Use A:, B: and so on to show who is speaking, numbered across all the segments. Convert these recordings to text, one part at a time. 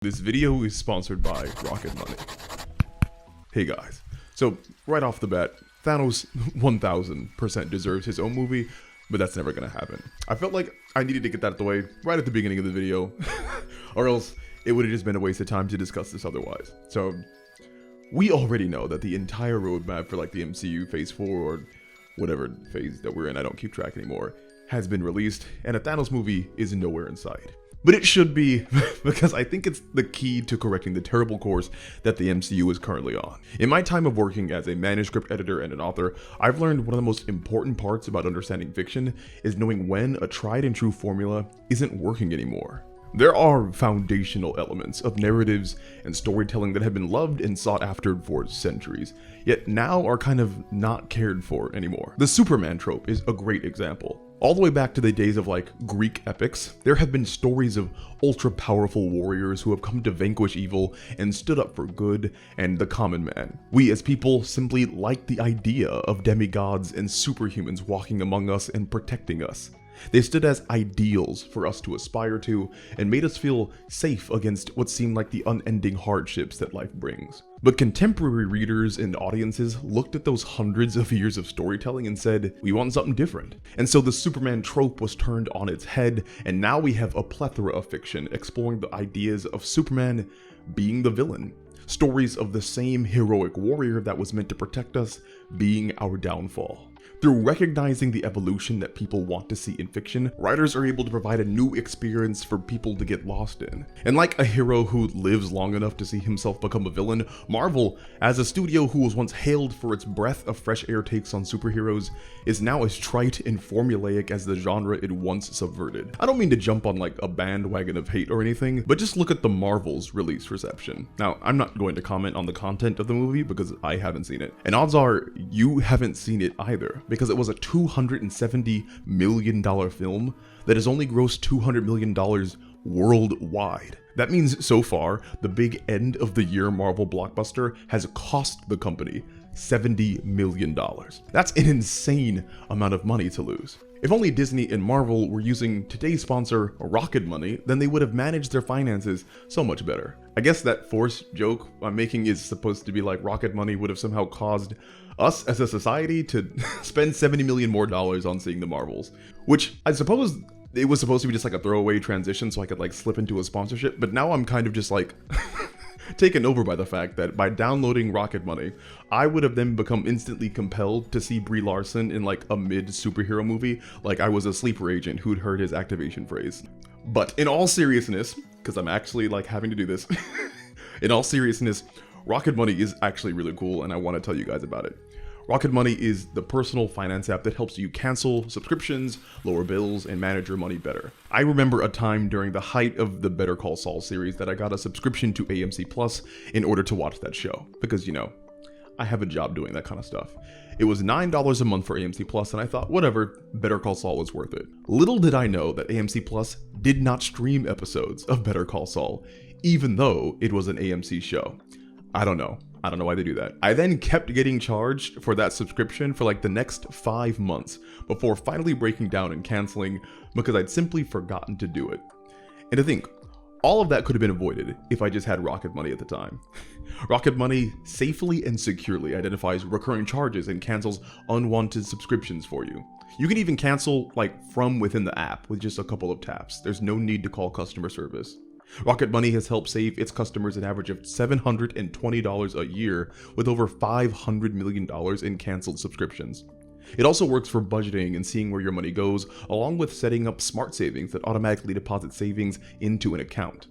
A: This video is sponsored by Rocket Money. Hey guys, so right off the bat, Thanos 1000% deserves his own movie, but that's never gonna happen. I felt like I needed to get that out of the way right at the beginning of the video, or else it would have just been a waste of time to discuss this otherwise. So, we already know that the entire roadmap for like the MCU Phase 4 or whatever phase that we're in, I don't keep track anymore, has been released, and a Thanos movie is nowhere in sight. But it should be, because I think it's the key to correcting the terrible course that the MCU is currently on. In my time of working as a manuscript editor and an author, I've learned one of the most important parts about understanding fiction is knowing when a tried and true formula isn't working anymore. There are foundational elements of narratives and storytelling that have been loved and sought after for centuries, yet now are kind of not cared for anymore. The Superman trope is a great example. All the way back to the days of like Greek epics, there have been stories of ultra-powerful warriors who have come to vanquish evil and stood up for good and the common man. We as people simply like the idea of demigods and superhumans walking among us and protecting us. They stood as ideals for us to aspire to and made us feel safe against what seemed like the unending hardships that life brings. But contemporary readers and audiences looked at those hundreds of years of storytelling and said, we want something different. And so the Superman trope was turned on its head, and now we have a plethora of fiction exploring the ideas of Superman being the villain. Stories of the same heroic warrior that was meant to protect us being our downfall. Through recognizing the evolution that people want to see in fiction, writers are able to provide a new experience for people to get lost in. And like a hero who lives long enough to see himself become a villain, Marvel, as a studio who was once hailed for its breath of fresh air takes on superheroes, is now as trite and formulaic as the genre it once subverted. I don't mean to jump on like a bandwagon of hate or anything, but just look at the Marvel's release reception. Now, I'm not going to comment on the content of the movie because I haven't seen it. And odds are you haven't seen it either, because it was a $270 million film that has only grossed $200 million worldwide. That means so far, the big end of the year Marvel blockbuster has cost the company $70 million. That's an insane amount of money to lose. If only Disney and Marvel were using today's sponsor, Rocket Money, then they would have managed their finances so much better. I guess that forced joke I'm making is supposed to be like Rocket Money would have somehow caused us as a society to spend $70 million more on seeing the Marvels, which I suppose it was supposed to be just like a throwaway transition so I could like slip into a sponsorship, but now I'm kind of just like taken over by the fact that by downloading Rocket Money, I would have then become instantly compelled to see Brie Larson in like a mid-superhero movie, like I was a sleeper agent who'd heard his activation phrase. But in all seriousness, because I'm actually like having to do this, in all seriousness, Rocket Money is actually really cool and I want to tell you guys about it. Rocket Money is the personal finance app that helps you cancel subscriptions, lower bills, and manage your money better. I remember a time during the height of the Better Call Saul series that I got a subscription to AMC Plus in order to watch that show. Because, you know, I have a job doing that kind of stuff. It was $9 a month for AMC Plus, and I thought, whatever, Better Call Saul was worth it. Little did I know that AMC Plus did not stream episodes of Better Call Saul, even though it was an AMC show. I don't know why they do that. I then kept getting charged for that subscription for like the next 5 months before finally breaking down and canceling because I'd simply forgotten to do it. And to think, all of that could have been avoided if I just had Rocket Money at the time. Rocket Money safely and securely identifies recurring charges and cancels unwanted subscriptions for you. You can even cancel like from within the app with just a couple of taps. There's no need to call customer service. Rocket Money has helped save its customers an average of $720 a year with over $500 million in canceled subscriptions. It also works for budgeting and seeing where your money goes, along with setting up smart savings that automatically deposit savings into an account.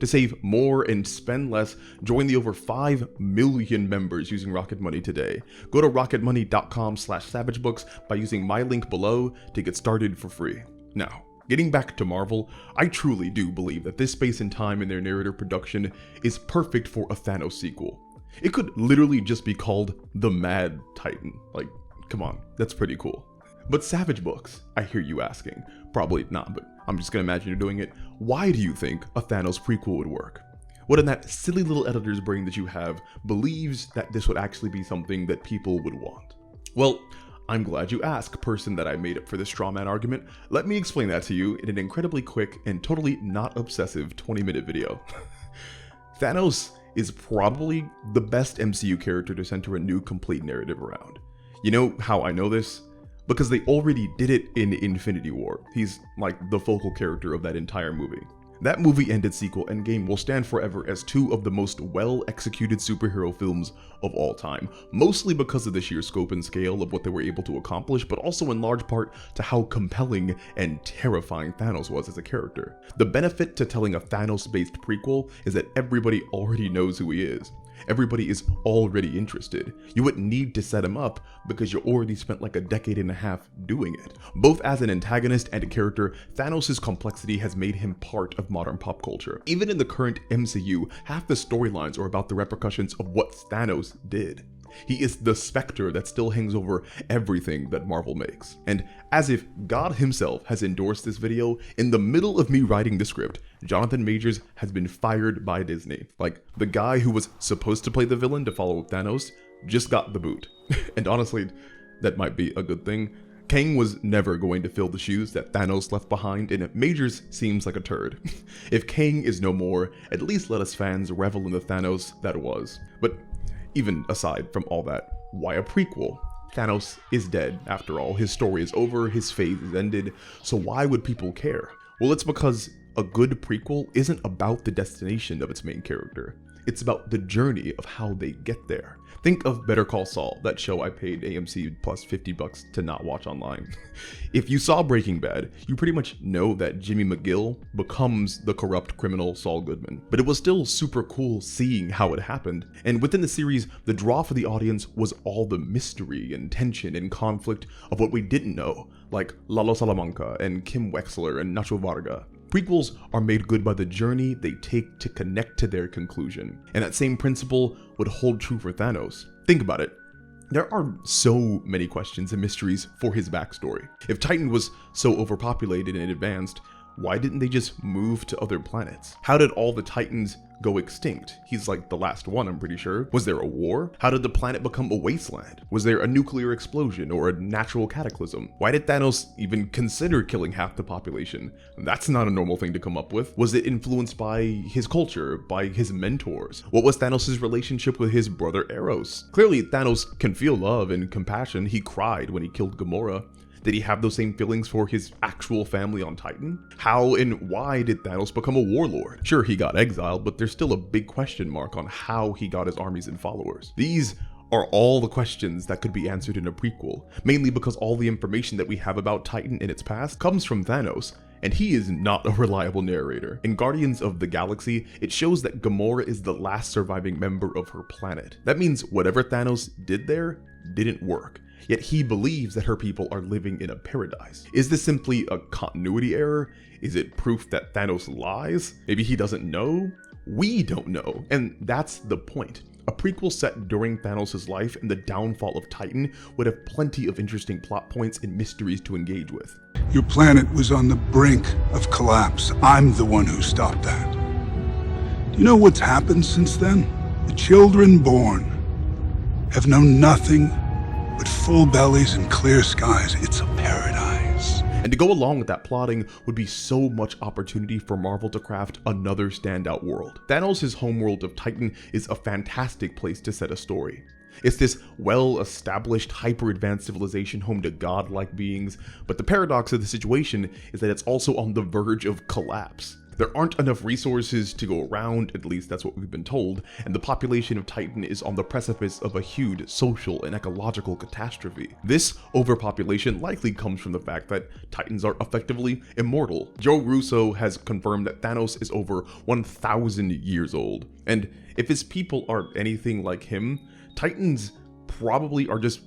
A: To save more and spend less, join the over 5 million members using Rocket Money today. Go to rocketmoney.com/savagebooks by using my link below to get started for free. Now, getting back to Marvel, I truly do believe that this space and time in their narrative production is perfect for a Thanos sequel. It could literally just be called The Mad Titan. Like, come on, that's pretty cool. But Savage Books, I hear you asking. Probably not, but I'm just gonna imagine you're doing it. Why do you think a Thanos prequel would work? What in that silly little editor's brain that you have believes that this would actually be something that people would want? Well, I'm glad you asked, person that I made up for this straw man argument. Let me explain that to you in an incredibly quick and totally not obsessive 20-minute video. Thanos is probably the best MCU character to center a new complete narrative around. You know how I know this? Because they already did it in Infinity War. He's like the focal character of that entire movie. That movie-ended sequel, Endgame, will stand forever as two of the most well-executed superhero films of all time, mostly because of the sheer scope and scale of what they were able to accomplish, but also in large part to how compelling and terrifying Thanos was as a character. The benefit to telling a Thanos-based prequel is that everybody already knows who he is. Everybody is already interested. You wouldn't need to set him up because you already spent like a decade and a half doing it. Both as an antagonist and a character, Thanos' complexity has made him part of modern pop culture. Even in the current MCU, half the storylines are about the repercussions of what Thanos did. He is the specter that still hangs over everything that Marvel makes. And as if God himself has endorsed this video, in the middle of me writing the script, Jonathan Majors has been fired by Disney. Like, the guy who was supposed to play the villain to follow Thanos just got the boot. And honestly, that might be a good thing. Kang was never going to fill the shoes that Thanos left behind, and Majors seems like a turd. If Kang is no more, at least let us fans revel in the Thanos that was. But even aside from all that, why a prequel? Thanos is dead, after all. His story is over, his phase is ended, so why would people care? Well, it's because a good prequel isn't about the destination of its main character. It's about the journey of how they get there. Think of Better Call Saul, that show I paid AMC plus $50 to not watch online. If you saw Breaking Bad, you pretty much know that Jimmy McGill becomes the corrupt criminal Saul Goodman. But it was still super cool seeing how it happened. And within the series, the draw for the audience was all the mystery and tension and conflict of what we didn't know, like Lalo Salamanca and Kim Wexler and Nacho Varga. Prequels are made good by the journey they take to connect to their conclusion, and that same principle would hold true for Thanos. Think about it. There are so many questions and mysteries for his backstory. If Titan was so overpopulated and advanced, why didn't they just move to other planets? How did all the Titans go extinct? He's like the last one, I'm pretty sure. Was there a war? How did the planet become a wasteland? Was there a nuclear explosion or a natural cataclysm? Why did Thanos even consider killing half the population? That's not a normal thing to come up with. Was it influenced by his culture, by his mentors? What was Thanos' relationship with his brother Eros? Clearly, Thanos can feel love and compassion. He cried when he killed Gamora. Did he have those same feelings for his actual family on Titan? How and why did Thanos become a warlord? Sure, he got exiled, but there's still a big question mark on how he got his armies and followers. These are all the questions that could be answered in a prequel, mainly because all the information that we have about Titan in its past comes from Thanos, and he is not a reliable narrator. In Guardians of the Galaxy, it shows that Gamora is the last surviving member of her planet. That means whatever Thanos did there didn't work. Yet he believes that her people are living in a paradise. Is this simply a continuity error? Is it proof that Thanos lies? Maybe he doesn't know? We don't know, and that's the point. A prequel set during Thanos' life and the downfall of Titan would have plenty of interesting plot points and mysteries to engage with.
B: Your planet was on the brink of collapse. I'm the one who stopped that. Do you know what's happened since then? The children born have known nothing but full bellies and clear skies. It's a paradise.
A: And to go along with that plotting would be so much opportunity for Marvel to craft another standout world. Thanos' homeworld of Titan is a fantastic place to set a story. It's this well-established, hyper-advanced civilization home to godlike beings, but the paradox of the situation is that it's also on the verge of collapse. There aren't enough resources to go around, at least that's what we've been told, and the population of Titan is on the precipice of a huge social and ecological catastrophe. This overpopulation likely comes from the fact that Titans are effectively immortal. Joe Russo has confirmed that Thanos is over 1,000 years old, and if his people are anything like him, Titans probably are just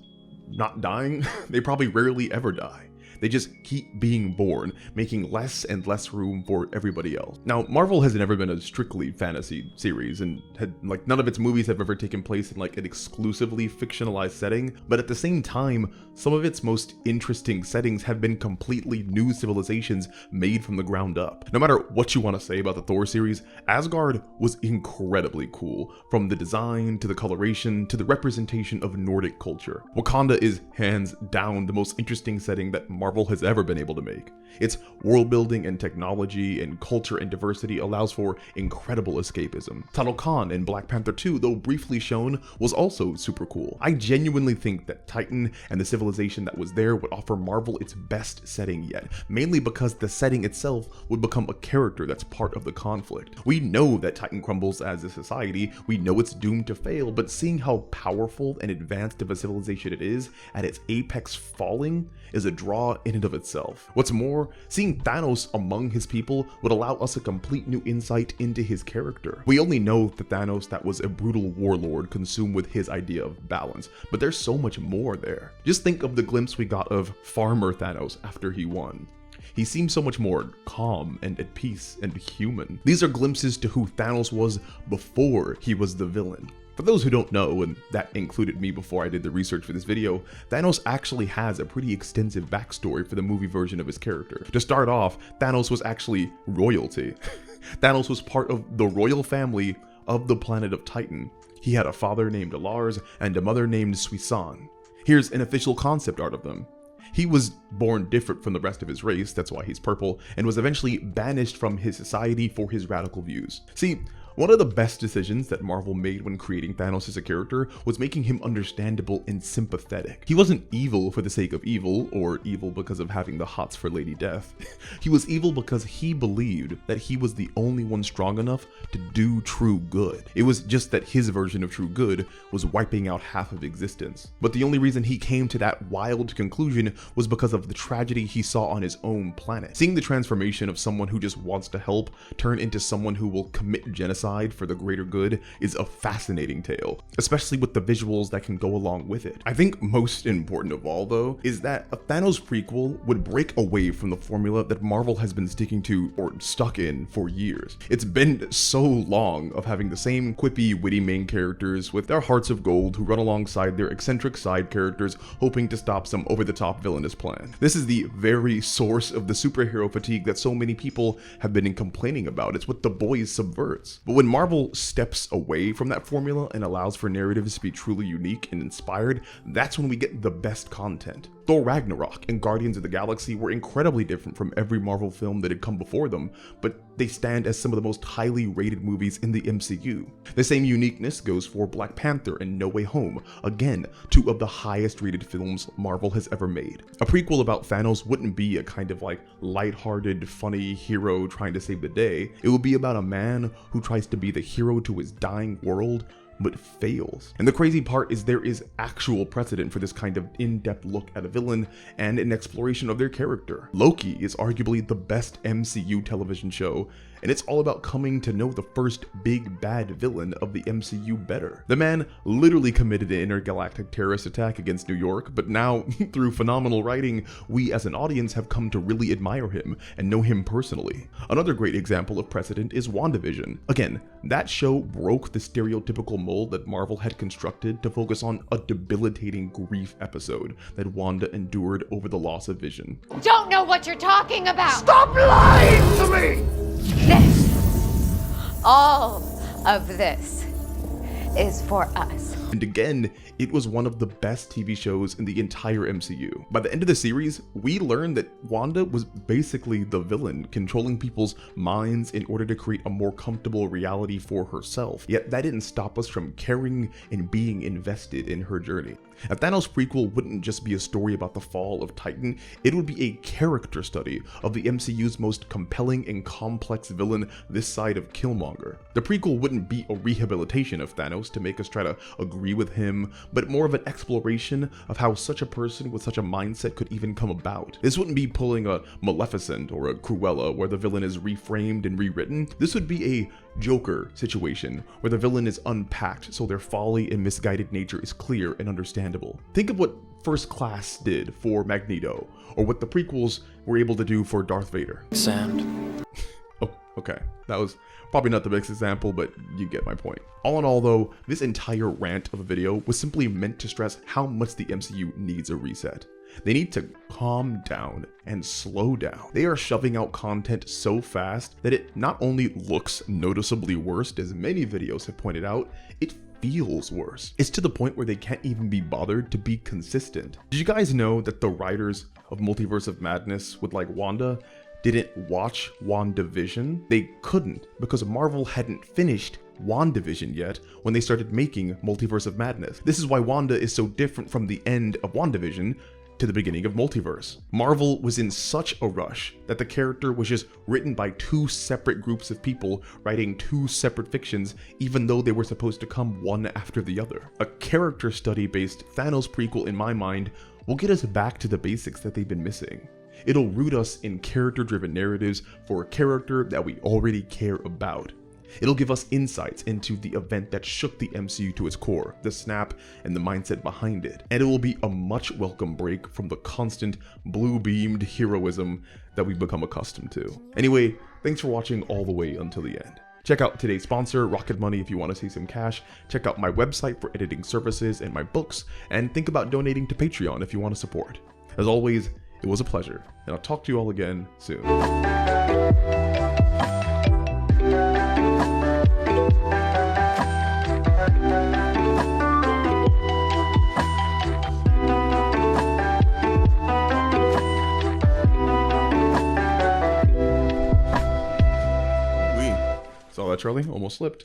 A: not dying. They probably rarely ever die. They just keep being born, making less and less room for everybody else. Now, Marvel has never been a strictly fantasy series, and none of its movies have ever taken place in an exclusively fictionalized setting, but at the same time, some of its most interesting settings have been completely new civilizations made from the ground up. No matter what you want to say about the Thor series, Asgard was incredibly cool, from the design to the coloration to the representation of Nordic culture. Wakanda is hands down the most interesting setting that Marvel Marvel has ever been able to make. Its world building and technology and culture and diversity allows for incredible escapism. Khan in Black Panther 2, though briefly shown, was also super cool. I genuinely think that Titan and the civilization that was there would offer Marvel its best setting yet, mainly because the setting itself would become a character that's part of the conflict. We know that Titan crumbles as a society, we know it's doomed to fail, but seeing how powerful and advanced of a civilization it is at its apex falling is a draw in and of itself. What's more, seeing Thanos among his people would allow us a complete new insight into his character. We only know the Thanos that was a brutal warlord consumed with his idea of balance, but there's so much more there. Just think of the glimpse we got of Farmer Thanos after he won. He seemed so much more calm and at peace and human. These are glimpses to who Thanos was before he was the villain. For those who don't know, and that included me before I did the research for this video, Thanos actually has a pretty extensive backstory for the movie version of his character. To start off, Thanos was actually royalty. Thanos was part of the royal family of the planet of Titan. He had a father named Lars and a mother named Suisan. Here's an official concept art of them. He was born different from the rest of his race, that's why he's purple, and was eventually banished from his society for his radical views. See, one of the best decisions that Marvel made when creating Thanos as a character was making him understandable and sympathetic. He wasn't evil for the sake of evil, or evil because of having the hots for Lady Death. He was evil because he believed that he was the only one strong enough to do true good. It was just that his version of true good was wiping out half of existence. But the only reason he came to that wild conclusion was because of the tragedy he saw on his own planet. Seeing the transformation of someone who just wants to help turn into someone who will commit genocide for the greater good is a fascinating tale, especially with the visuals that can go along with it. I think most important of all, though, is that a Thanos prequel would break away from the formula that Marvel has been sticking to or stuck in for years. It's been so long of having the same quippy, witty main characters with their hearts of gold who run alongside their eccentric side characters hoping to stop some over-the-top villainous plan. This is the very source of the superhero fatigue that so many people have been complaining about. It's what The Boys subverts. But when Marvel steps away from that formula and allows for narratives to be truly unique and inspired, that's when we get the best content. Thor Ragnarok and Guardians of the Galaxy were incredibly different from every Marvel film that had come before them, but they stand as some of the most highly rated movies in the MCU. The same uniqueness goes for Black Panther and No Way Home, again, two of the highest rated films Marvel has ever made. A prequel about Thanos wouldn't be a kind of like lighthearted, funny hero trying to save the day. It would be about a man who tries to be the hero to his dying world, but fails. And the crazy part is there is actual precedent for this kind of in-depth look at a villain and an exploration of their character. Loki is arguably the best MCU television show, and it's all about coming to know the first big bad villain of the MCU better. The man literally committed an intergalactic terrorist attack against New York, but now, through phenomenal writing, we as an audience have come to really admire him and know him personally. Another great example of precedent is WandaVision. Again, that show broke the stereotypical mold that Marvel had constructed to focus on a debilitating grief episode that Wanda endured over the loss of Vision.
C: Don't know what you're talking about!
D: Stop lying to me!
C: All of this is for us.
A: And again, it was one of the best TV shows in the entire MCU. By the end of the series, we learned that Wanda was basically the villain, controlling people's minds in order to create a more comfortable reality for herself. Yet that didn't stop us from caring and being invested in her journey. A Thanos prequel wouldn't just be a story about the fall of Titan, it would be a character study of the MCU's most compelling and complex villain this side of Killmonger. The prequel wouldn't be a rehabilitation of Thanos to make us try to agree with him, but more of an exploration of how such a person with such a mindset could even come about. This wouldn't be pulling a Maleficent or a Cruella where the villain is reframed and rewritten. This would be a Joker situation where the villain is unpacked so their folly and misguided nature is clear and understandable. Think of what First Class did for Magneto, or what the prequels were able to do for Darth Vader.
D: Sand.
A: Oh, okay. That was probably not the best example, but you get my point. All in all though, this entire rant of a video was simply meant to stress how much the MCU needs a reset. They need to calm down and slow down. They are shoving out content so fast that it not only looks noticeably worse, as many videos have pointed out, it feels worse. It's to the point where they can't even be bothered to be consistent. Did you guys know that the writers of Multiverse of Madness with like Wanda didn't watch WandaVision, they couldn't because Marvel hadn't finished WandaVision yet when they started making Multiverse of Madness. This is why Wanda is so different from the end of WandaVision to the beginning of Multiverse. Marvel was in such a rush that the character was just written by two separate groups of people writing two separate fictions, even though they were supposed to come one after the other. A character study based Thanos prequel, in my mind, will get us back to the basics that they've been missing. It'll root us in character-driven narratives for a character that we already care about. It'll give us insights into the event that shook the MCU to its core, the snap, and the mindset behind it. And it will be a much welcome break from the constant blue-beamed heroism that we've become accustomed to. Anyway, thanks for watching all the way until the end. Check out today's sponsor, Rocket Money, if you want to see some cash. Check out my website for editing services and my books, and think about donating to Patreon if you want to support. As always, it was a pleasure, and I'll talk to you all again soon. Saw that, Charlie? Almost slipped.